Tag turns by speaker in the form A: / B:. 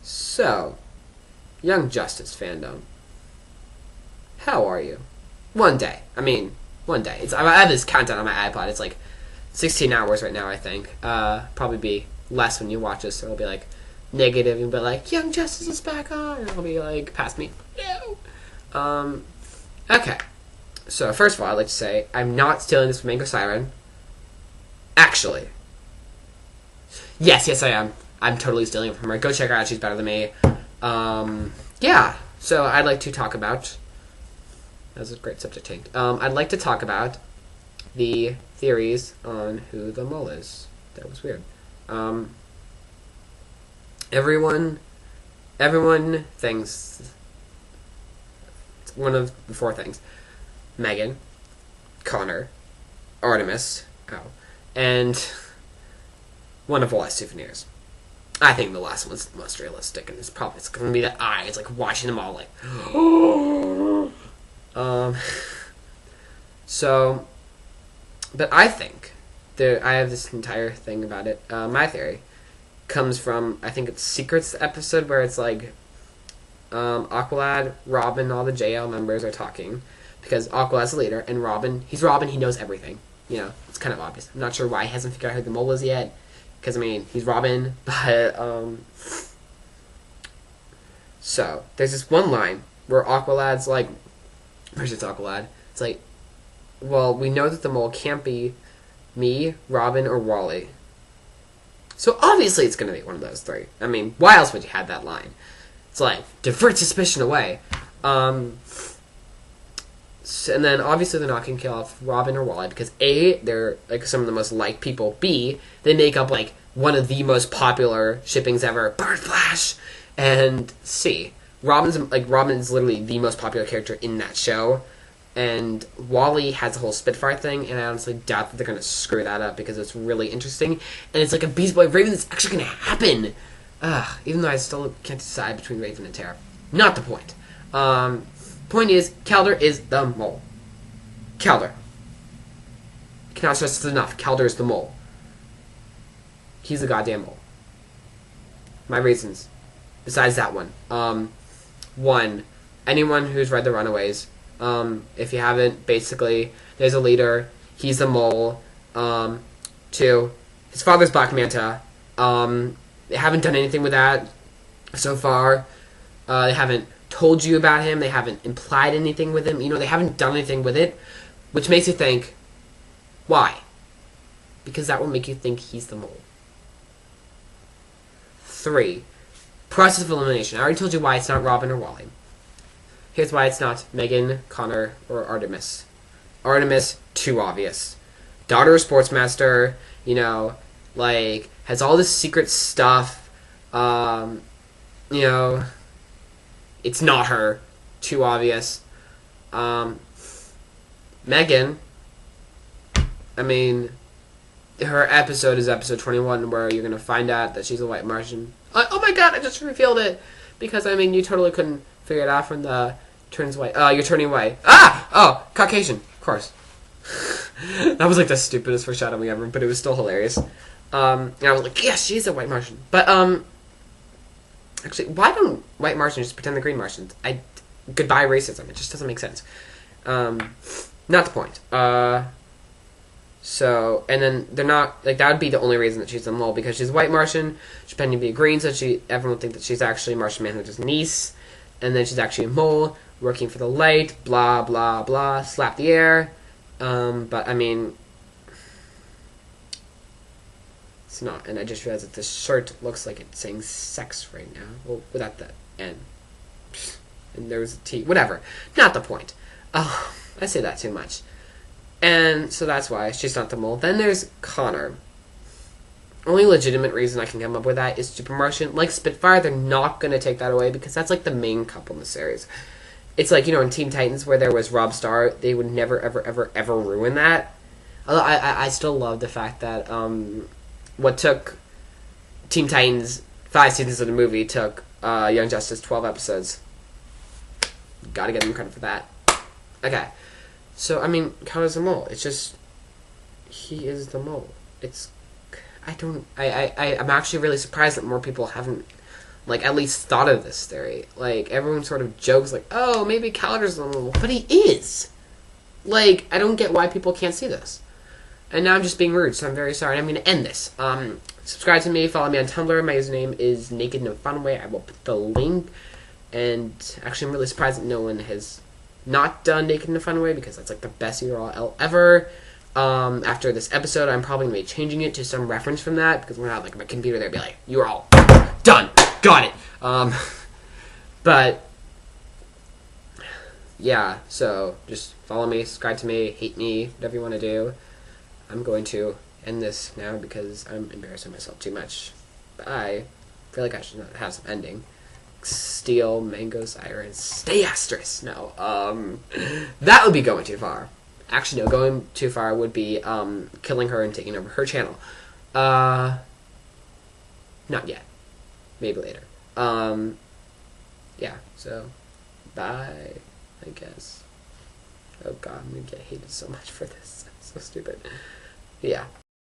A: So, Young Justice fandom. How are you? One day. One day. I have this countdown on my iPod. It's like 16 hours right now, I think. Probably be less when you watch this. So it'll be like negative and be like, Young Justice is back on. And it'll be like, past me. No. Okay. So, first of all, I'd like to say, I'm not stealing this from Mango Siren. Actually. Yes, I am. I'm totally stealing it from her. Go check her out. She's better than me. Yeah. So, I'd like to talk about... That was a great subject change. I'd like to talk about the theories on who the mole is. That was weird. Everyone thinks... It's one of the four things. Megan, Connor, Artemis, and one of Wallace's souvenirs. I think the last one's the most realistic, and it's going to be the eye. It's like watching them all like... So, but I think I have this entire thing about it. My theory comes from, I think it's Secrets episode where it's like Aqualad, Robin, all the JL members are talking because Aqualad's the leader, and he's Robin, he knows everything. You know, it's kind of obvious. I'm not sure why he hasn't figured out who the mole is yet, because he's Robin, but so there's this one line where Aqualad's like, it's Aqualad. It's like, well, we know that the mole can't be me, Robin, or Wally. So obviously it's going to be one of those three. Why else would you have that line? It's like, divert suspicion away. And then obviously they're not going to kill off Robin or Wally because A, they're like some of the most liked people. B, they make up like one of the most popular shippings ever, Bird Flash. And C, Robin is literally the most popular character in that show. And Wally has the whole Spitfire thing, and I honestly doubt that they're going to screw that up because it's really interesting. And it's like a Beast Boy Raven that's actually going to happen. Even though I still can't decide between Raven and Terra. Not the point. Point is, Kaldur is the mole. Kaldur. Cannot stress this enough. Kaldur is the mole. He's the goddamn mole. My reasons. Besides that one. One, anyone who's read The Runaways, if you haven't, basically, there's a leader, he's the mole. Two, his father's Black Manta. They haven't done anything with that so far. They haven't told you about him, they haven't implied anything with him, they haven't done anything with it, which makes you think, why? Because that will make you think he's the mole. 3, process of elimination. I already told you why it's not Robin or Wally. Here's why it's not Megan, Connor, or Artemis. Artemis, too obvious. Daughter of Sportsmaster, has all this secret stuff, it's not her. Too obvious. Megan, her episode is episode 21 where you're going to find out that she's a white Martian. Oh my god, I just revealed it! Because, you totally couldn't figure it out from the turns white. You're turning white. Oh, Caucasian. Of course. That was like the stupidest foreshadowing ever, but it was still hilarious. And I was like, yes, she's a white Martian. But, actually, why don't white Martians just pretend they're green Martians? Goodbye racism. It just doesn't make sense. Not the point. So, and then they're not, that would be the only reason that she's a mole, because she's a white Martian, she's pretending to be green, so everyone would think that she's actually Martian Manhunter's niece, and then she's actually a mole, working for the light, blah, blah, blah, slap the air. But, it's not, and I just realized that this shirt looks like it's saying sex right now. Well, without the N. And there was a T. Whatever. Not the point. Oh, I say that too much. And so that's why she's not the mole. Then there's Connor. Only legitimate reason I can come up with that is Super Martian. Like Spitfire, they're not going to take that away because that's like the main couple in the series. It's like, in Teen Titans where there was Rob Starr, they would never, ever, ever, ever ruin that. Although I still love the fact that what took Teen Titans 5 seasons of the movie took Young Justice 12 episodes. Gotta give them credit for that. Okay. So, Connor's the mole. It's just, he is the mole. I'm actually really surprised that more people haven't like, at least thought of this theory. Like, everyone sort of jokes, like, oh, maybe Calendar's unlovable. But he is! Like, I don't get why people can't see this. And now I'm just being rude, so I'm very sorry. And I'm going to end this. Subscribe to me, follow me on Tumblr. My username is Naked No Fun Way. I will put the link. And actually, I'm really surprised that no one has not done Naked in a Fun Way, because that's like the best URL ever. After this episode, I'm probably going to be changing it to some reference from that, because we're not like my computer there be like, URL done, got it. But yeah, so just follow me, subscribe to me, hate me, whatever you want to do. I'm going to end this now because I'm embarrassing myself too much. I feel like I should not have some ending. Steel, mangoes, iron, stay asterisk. No, that would be going too far. Actually, no, going too far would be killing her and taking over her channel. Not yet. Maybe later. Yeah, so bye, I guess. Oh god, I'm gonna get hated so much for this. So stupid. Yeah.